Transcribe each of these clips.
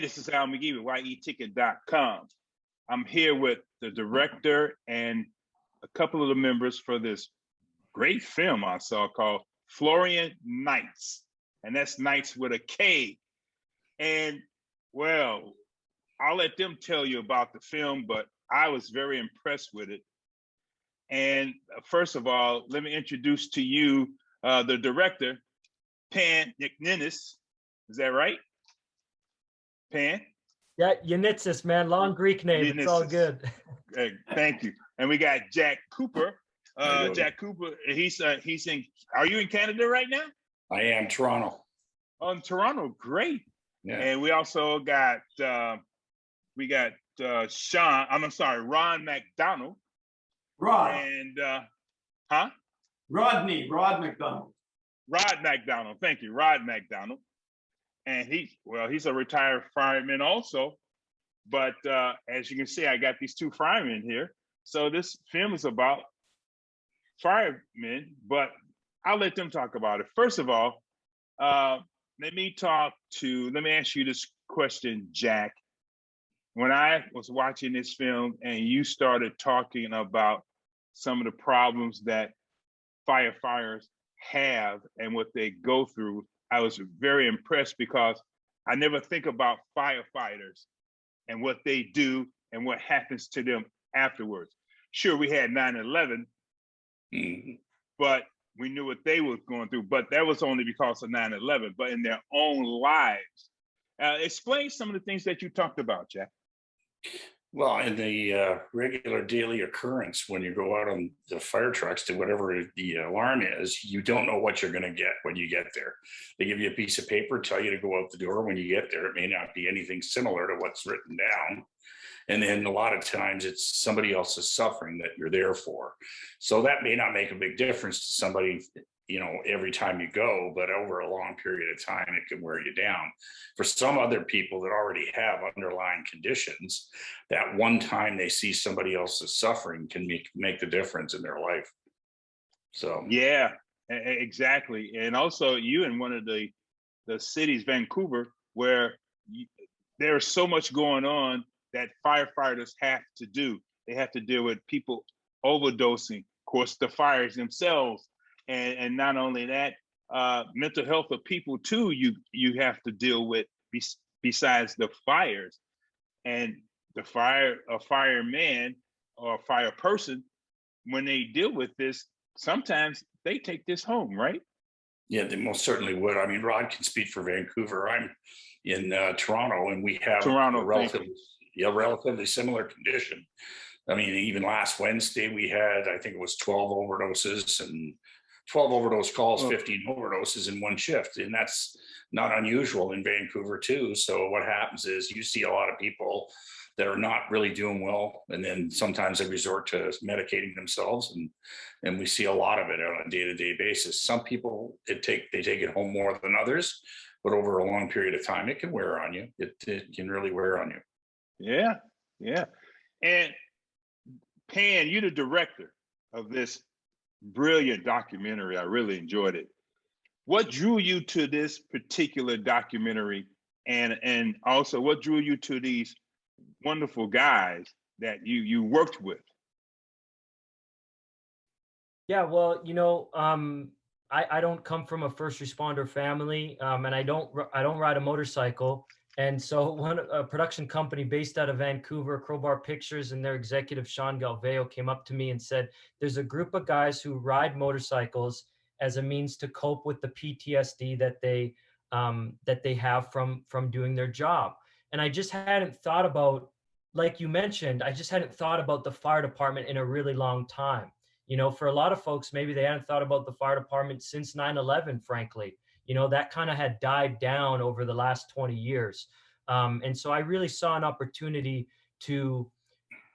Hey, this is Al McGee with YETicket.com. I'm here with the director and a couple of the members for this great film I saw called Florian Nights. And that's Nights with a K. And well, I'll let them tell you about the film, but I was very impressed with it. And first of all, let me introduce to you the director, Panayioti Yannitsos. Is that right? Pan? Yeah, Yannitsos, man, long Greek name. Yannitsos. It's all good. Thank you. And we got Jack Cooper. Jack Cooper, he's in. Are you in Canada right now? I am, Toronto. Oh, in Toronto, great. Yeah. And we also got Ron McDonald. Rod. And Rod McDonald. Rod McDonald. Thank you, Rod McDonald. And he's a retired fireman also. But as you can see, I got these two firemen here. So this film is about firemen, but I'll let them talk about it. First of all, let me ask you this question, Jack. When I was watching this film and you started talking about some of the problems that firefighters have and what they go through, I was very impressed because I never think about firefighters and what they do and what happens to them afterwards. Sure, we had 9/11, but we knew what they were going through, but that was only because of 9/11, but in their own lives. Explain some of the things that you talked about, Jack. Well, in the regular daily occurrence, when you go out on the fire trucks to whatever the alarm is, you don't know what you're going to get when you get there. They give you a piece of paper, tell you to go out the door. When you get there, it may not be anything similar to what's written down. And then a lot of times it's somebody else's suffering that you're there for. So that may not make a big difference to somebody, every time you go, but over a long period of time, it can wear you down. For some other people that already have underlying conditions, that one time they see somebody else's suffering can make the difference in their life. So yeah, exactly. And also you in one of the cities, Vancouver, where there's so much going on that firefighters have to do. They have to deal with people overdosing, of course, the fires themselves. And not only that, mental health of people too, you have to deal with besides the fires. And a fireman or a fire person, when they deal with this, sometimes they take this home, right? Yeah, they most certainly would. I mean, Rod can speak for Vancouver. I'm in Toronto, and we have a relatively similar condition. I mean, even last Wednesday, we had, I think it was 12 overdoses and 12 overdose calls, 15 overdoses in one shift. And that's not unusual in Vancouver too. So what happens is you see a lot of people that are not really doing well. And then sometimes they resort to medicating themselves. And we see a lot of it on a day-to-day basis. Some people, they take it home more than others, but over a long period of time, it can wear on you. It can really wear on you. Yeah, yeah. And Pan, you're the director of this brilliant documentary. I really enjoyed it. What drew you to this particular documentary, and also what drew you to these wonderful guys that you worked with? Yeah, well, I don't come from a first responder family, and I don't ride a motorcycle. And so a production company based out of Vancouver, Crowbar Pictures, and their executive, Sean Galveo, came up to me and said, there's a group of guys who ride motorcycles as a means to cope with the PTSD that they have from doing their job. And I just hadn't thought about, like you mentioned, I just hadn't thought about the fire department in a really long time. For a lot of folks, maybe they hadn't thought about the fire department since 9/11, frankly. That kind of had died down over the last 20 years. And so I really saw an opportunity to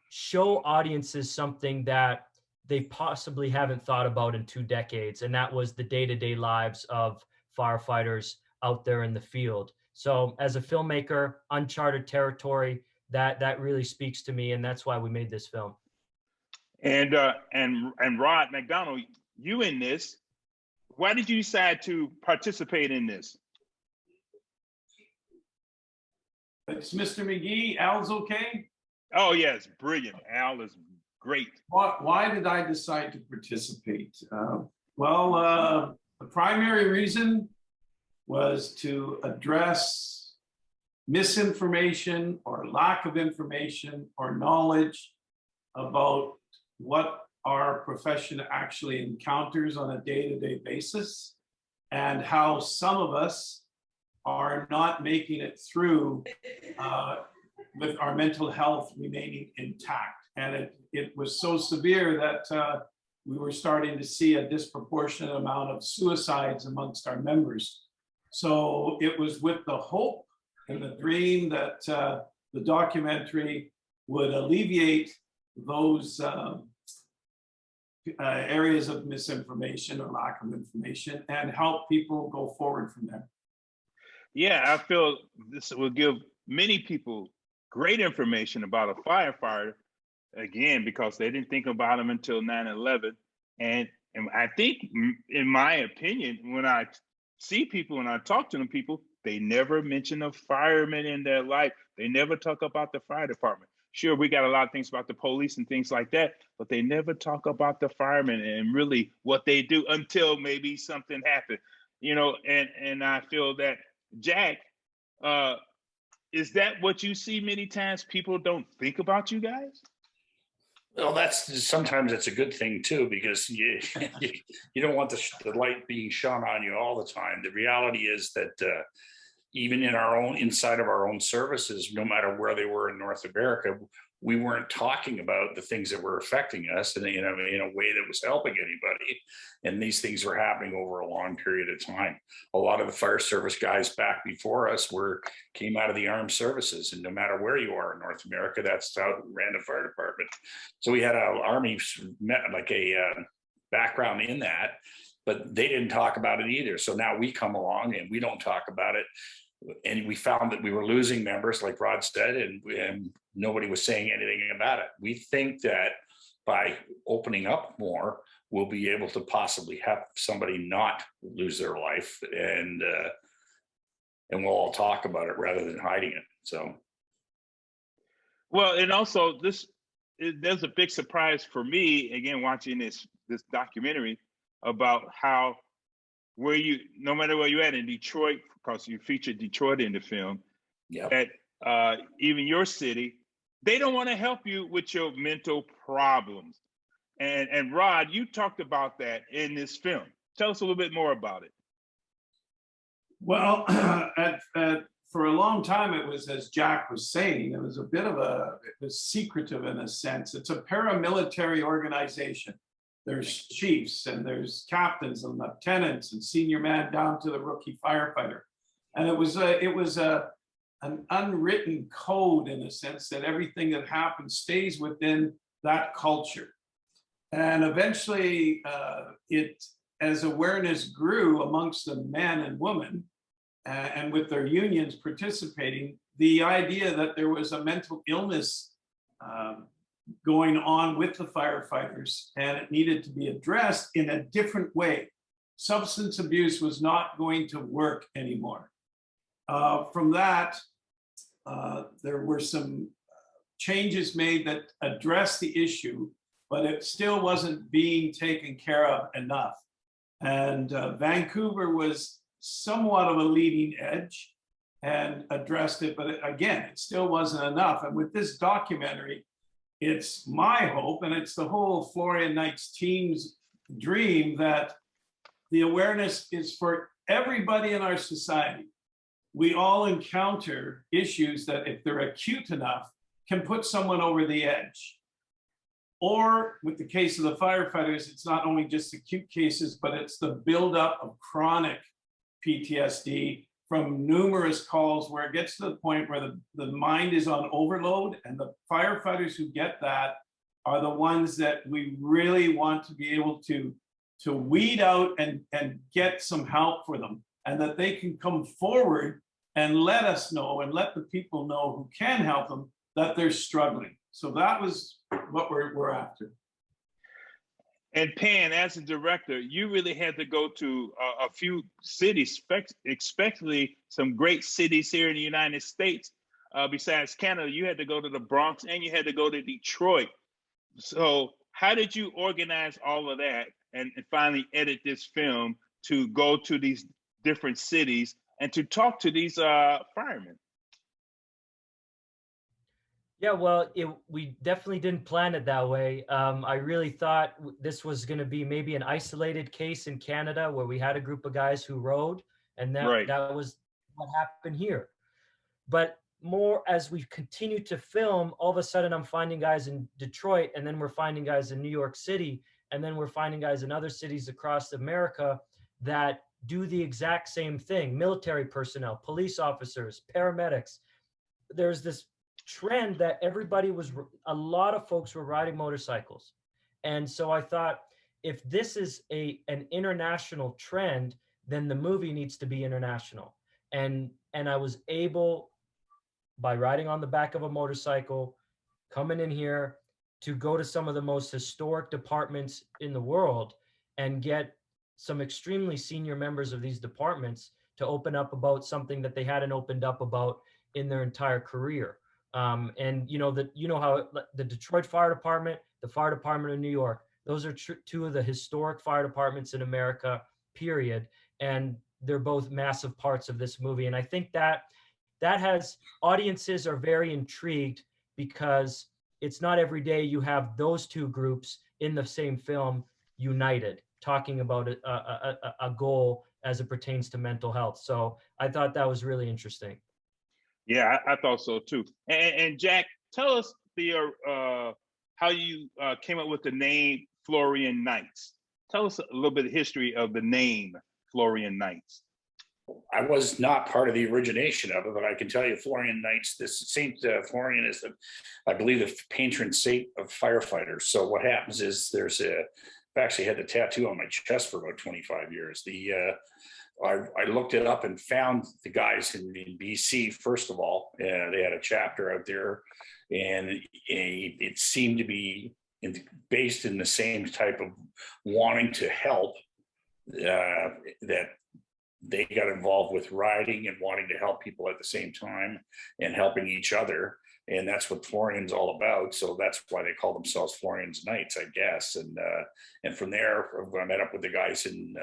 show audiences something that they possibly haven't thought about in 2 decades. And that was the day-to-day lives of firefighters out there in the field. So as a filmmaker, uncharted territory, that really speaks to me. And that's why we made this film. And Rod McDonald, you in this, why did you decide to participate in this? It's Mr. McGee. Al's okay? Oh yes, brilliant. Al is great. Why did I decide to participate? The primary reason was to address misinformation or lack of information or knowledge about what our profession actually encounters on a day-to-day basis, and how some of us are not making it through with our mental health remaining intact. And it was so severe that we were starting to see a disproportionate amount of suicides amongst our members. So it was with the hope and the dream that the documentary would alleviate those areas of misinformation or lack of information and help people go forward from there. Yeah, I feel this will give many people great information about a firefighter, again, because they didn't think about them until 9/11. And I think, in my opinion, when I see people and I talk to them, people, they never mention a fireman in their life. They never talk about the fire department. Sure, we got a lot of things about the police and things like that, but they never talk about the firemen and really what they do until maybe something happened, and I feel that, Jack, is that what you see many times? People don't think about you guys? Well, sometimes it's a good thing too, because you don't want the light being shone on you all the time. The reality is that even inside of our own services, no matter where they were in North America, we weren't talking about the things that were affecting us in a way that was helping anybody. And these things were happening over a long period of time. A lot of the fire service guys back before us came out of the armed services, and no matter where you are in North America, that's how it ran the fire department. So we had an army background in that, but they didn't talk about it either. So now we come along and we don't talk about it. And we found that we were losing members, like Rod said, and nobody was saying anything about it. We think that by opening up more, we'll be able to possibly have somebody not lose their life, and we'll all talk about it rather than hiding it. So, well, and also there's a big surprise for me, again, watching this documentary about how no matter where you're at in Detroit, because you featured Detroit in the film, yep. that even your city, they don't want to help you with your mental problems. And Rod, you talked about that in this film. Tell us a little bit more about it. Well, for a long time, it was, as Jack was saying, it was it was secretive in a sense. It's a paramilitary organization. There's chiefs and there's captains and lieutenants and senior man down to the rookie firefighter. And it was an unwritten code, in a sense, that everything that happens stays within that culture. And eventually, as awareness grew amongst the men and women, and with their unions participating, the idea that there was a mental illness going on with the firefighters, and it needed to be addressed in a different way. Substance abuse was not going to work anymore. From that, there were some changes made that addressed the issue, but it still wasn't being taken care of enough. And Vancouver was somewhat of a leading edge and addressed it, but again, it still wasn't enough. And with this documentary, it's my hope, and it's the whole Florian Knights team's dream, that the awareness is for everybody in our society. We all encounter issues that, if they're acute enough, can put someone over the edge. Or with the case of the firefighters, it's not only just acute cases, but it's the buildup of chronic PTSD from numerous calls, where it gets to the point where the mind is on overload, and the firefighters who get that are the ones that we really want to be able to weed out and get some help for them, and that they can come forward and let us know, and let the people know who can help them, that they're struggling. So that was what we're after. And Pan, as a director, you really had to go to a few cities, especially some great cities here in the United States, besides Canada, you had to go to the Bronx and you had to go to Detroit. So how did you organize all of that and finally edit this film to go to these different cities and to talk to these firemen? Yeah, well, we definitely didn't plan it that way. I really thought this was going to be maybe an isolated case in Canada where we had a group of guys who rode, and Right. that was what happened here. But more as we continue to film, all of a sudden I'm finding guys in Detroit, and then we're finding guys in New York City, and then we're finding guys in other cities across America that do the exact same thing. Military personnel, police officers, paramedics. There's this trend that a lot of folks were riding motorcycles. And so I thought, if this is an international trend, then the movie needs to be international. And I was able, by riding on the back of a motorcycle, coming in here, to go to some of the most historic departments in the world and get some extremely senior members of these departments to open up about something that they hadn't opened up about in their entire career. And how the Detroit Fire Department, the Fire Department of New York, those are two of the historic fire departments in America, period. And they're both massive parts of this movie. And I think that has, audiences are very intrigued, because it's not every day you have those two groups in the same film united, talking about a goal as it pertains to mental health. So I thought that was really interesting. Yeah, I thought so too. And Jack, tell us how you came up with the name Florian Nights. Tell us a little bit of history of the name Florian Nights. I was not part of the origination of it, but I can tell you, Florian Nights, this Saint Florian is I believe, the patron saint of firefighters. So what happens is I've actually had the tattoo on my chest for about 25 years. I looked it up and found the guys in BC. First of all, they had a chapter out there, and it seemed to be based in the same type of wanting to help, that they got involved with riding and wanting to help people at the same time and helping each other. And that's what Florian's all about. So that's why they call themselves Florian's Knights, I guess. And from there, I met up with the guys in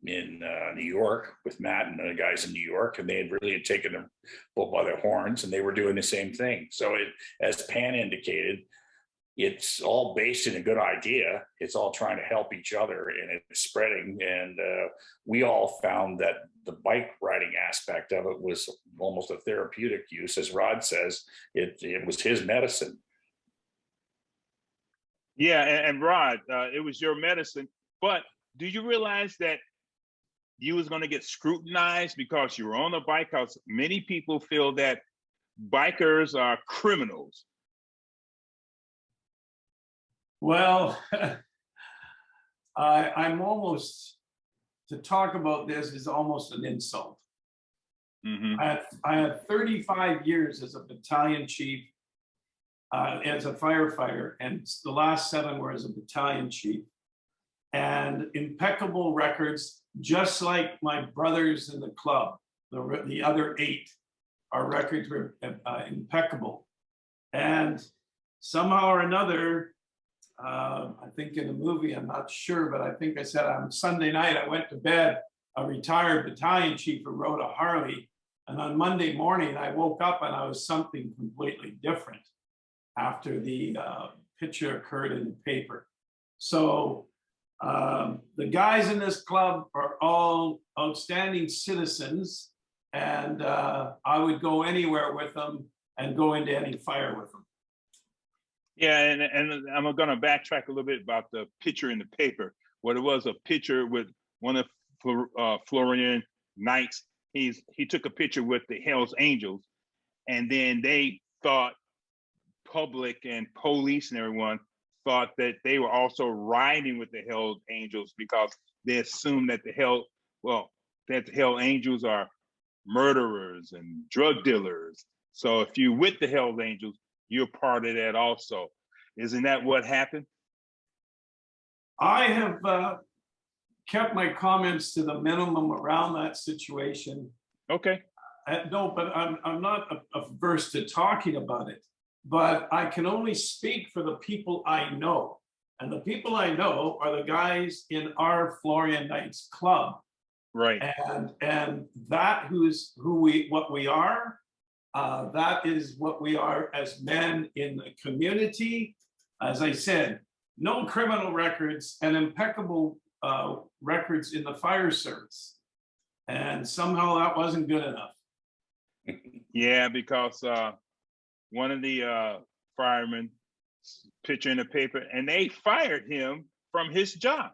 New York with Matt and the guys in New York, and they had really taken them both by their horns, and they were doing the same thing. So as Pan indicated, it's all based in a good idea. It's all trying to help each other, and it's spreading. And we all found that the bike riding aspect of it was almost a therapeutic use. As Rod says, it was his medicine. Yeah, and Rod, it was your medicine. But do you realize that you was going to get scrutinized because you were on a bike? Because many people feel that bikers are criminals. Well, I'm almost, to talk about this is almost an insult. Mm-hmm. I had 35 years as a battalion chief, as a firefighter, and the last 7 were as a battalion chief. And impeccable records, just like my brothers in the club, the other 8, our records were impeccable. And somehow or another, I think in the movie, I'm not sure, but I think I said on Sunday night, I went to bed, a retired battalion chief who rode a Harley. And on Monday morning, I woke up and I was something completely different after the picture occurred in the paper. So the guys in this club are all outstanding citizens, and I would go anywhere with them and go into any fire with them. Yeah, and I'm going to backtrack a little bit about the picture in the paper. What it was, a picture with one of Florian Knights. He took a picture with the Hells Angels, and then they thought, public and police and everyone thought that they were also riding with the Hells Angels, because they assumed that the Hells Angels are murderers and drug dealers. So if you're with the Hells Angels, you're part of that also. Isn't that what happened? I have kept my comments to the minimum around that situation. Okay. No, but I'm not averse to talking about it, but I can only speak for the people I know. And the people I know are the guys in our Florian Knights club. Right. And that what we are, that is what we are as men in the community. As I said, no criminal records and impeccable records in the fire service. And somehow that wasn't good enough. Yeah, because one of the firemen picture in the paper, and they fired him from his job.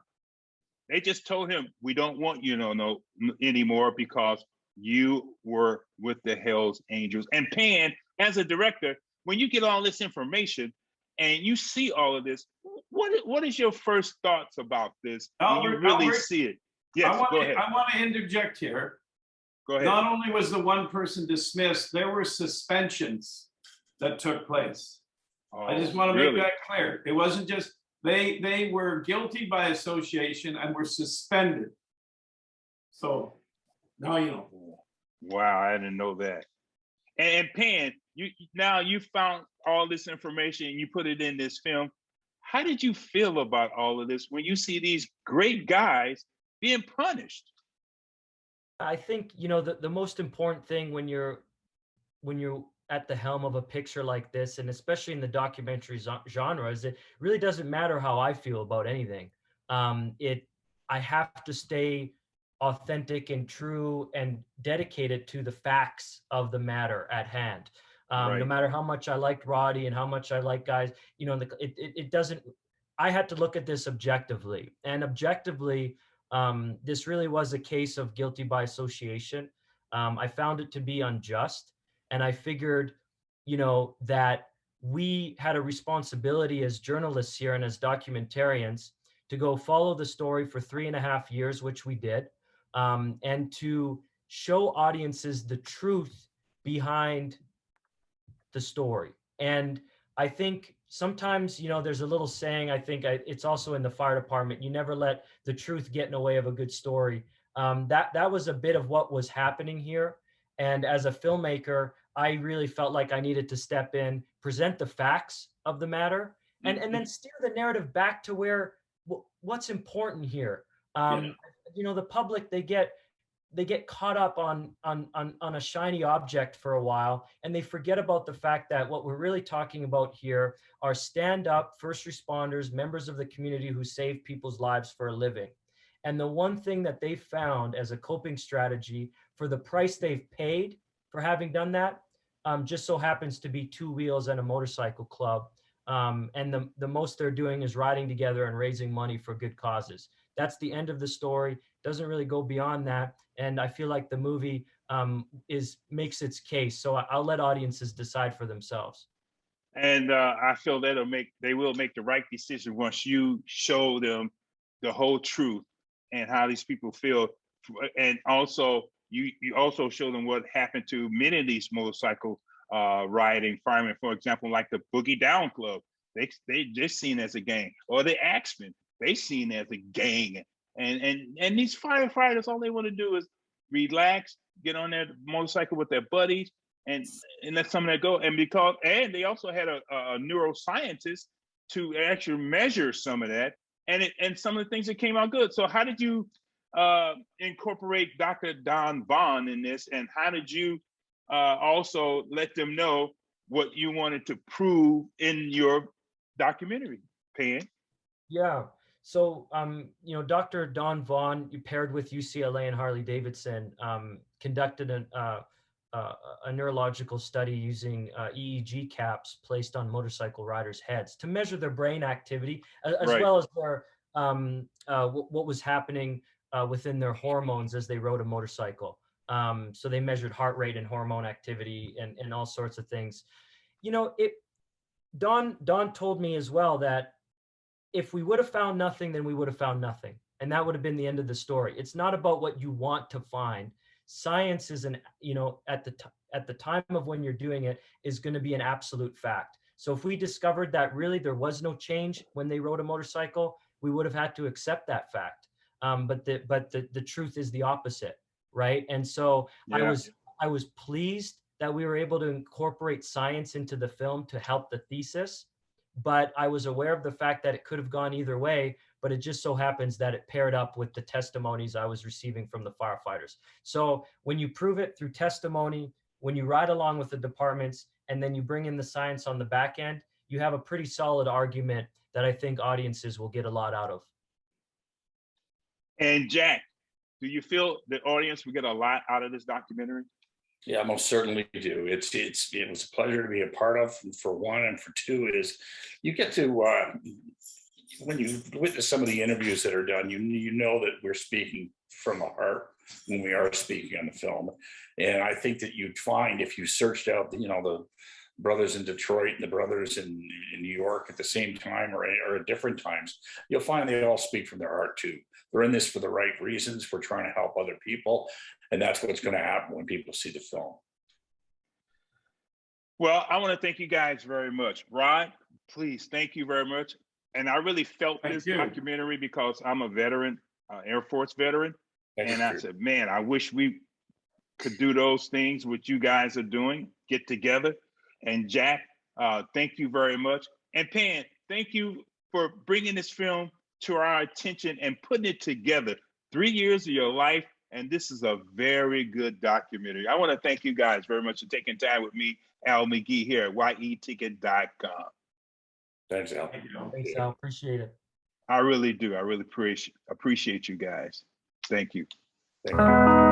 They just told him, we don't want you no anymore because you were with the Hells Angels. And Pan, as a director, when you get all this information and you see all of this, what is your first thoughts about this when you really see it? Yes, go ahead. I want to interject here. Go ahead. Not only was the one person dismissed, there were suspensions that took place. Oh, I just want to really? make that clear. It wasn't just, they were guilty by association and were suspended. So now you know. Wow, I didn't know that. And Pan, you found all this information and you put it in this film. How did you feel about all of this when you see these great guys being punished? I think, you know, the most important thing when you're at the helm of a picture like this, and especially in the documentary genre, is it really doesn't matter how I feel about anything. I have to stay authentic and true and dedicated to the facts of the matter at hand. Right. No matter how much I liked Roddy and how much I like guys, you know, it doesn't, I had to look at this objectively, and objectively, this really was a case of guilty by association. I found it to be unjust. And I figured, you know, that we had a responsibility as journalists here and as documentarians to go follow the story for 3.5 years, which we did, and to show audiences the truth behind the story. And I think sometimes, you know, there's a little saying, I think it's also in the fire department, you never let the truth get in the way of a good story. That was a bit of what was happening here. And as a filmmaker, I really felt like I needed to step in, present the facts of the matter, and then steer the narrative back to where what's important here. You know, the public, they get caught up on a shiny object for a while, and they forget about the fact that what we're really talking about here are stand-up first responders, members of the community who save people's lives for a living. And the one thing that they found as a coping strategy for the price they've paid for having done that, just so happens to be 2 wheels and a motorcycle club. And the most they're doing is riding together and raising money for good causes. That's the end of the story. Doesn't really go beyond that. And I feel like the movie makes its case. So I'll let audiences decide for themselves. And I feel they will make the right decision once you show them the whole truth and how these people feel. And also, you also show them what happened to many of these motorcycle riding firemen, for example, like the Boogie Down Club. They're seen as a gang, or the Axemen, they seen as a gang. And these firefighters, all they want to do is relax, get on their motorcycle with their buddies, and let some of that go. And they also had a neuroscientist to actually measure some of that, and some of the things that came out good. So how did you incorporate Dr. Don Vaughn in this, and how did you also let them know what you wanted to prove in your documentary, Pan? Yeah. So, you know, Dr. Don Vaughn, paired with UCLA and Harley Davidson, conducted a neurological study using EEG caps placed on motorcycle riders' heads to measure their brain activity, as Right. well as their what was happening within their hormones as they rode a motorcycle. So they measured heart rate and hormone activity and all sorts of things. You know, Don told me as well that if we would have found nothing, then we would have found nothing. And that would have been the end of the story. It's not about what you want to find. Science is at the time of when you're doing it, is going to be an absolute fact. So if we discovered that really there was no change when they rode a motorcycle, we would have had to accept that fact. But the truth is the opposite, right? And so Yeah. I was pleased that we were able to incorporate science into the film to help the thesis, but I was aware of the fact that it could have gone either way, but it just so happens that it paired up with the testimonies I was receiving from the firefighters. So when you prove it through testimony, when you ride along with the departments, and then you bring in the science on the back end, you have a pretty solid argument that I think audiences will get a lot out of. And Jack, do you feel the audience will get a lot out of this documentary? Yeah, most certainly do. It was a pleasure to be a part of, for one, and for two is you get to when you witness some of the interviews that are done, you know that we're speaking from the heart when we are speaking on the film. And I think that you'd find, if you searched out, the brothers in Detroit and the brothers in New York at the same time or at different times, you'll find they all speak from their heart too. They're in this for the right reasons. We're trying to help other people. And that's what's going to happen when people see the film. Well, I want to thank you guys very much. Rod, please, thank you very much. And I really felt this documentary because I'm a veteran, Air Force veteran. And I said, man, I wish we could do those things what you guys are doing, get together. And Jack, thank you very much. And Pan, thank you for bringing this film to our attention and putting it together. 3 years of your life, and this is a very good documentary. I want to thank you guys very much for taking time with me, Al McGee, here at yeticket.com. Thanks, Al. Thanks, Al. Appreciate it. I really do. I really appreciate you guys. Thank you. Thank you.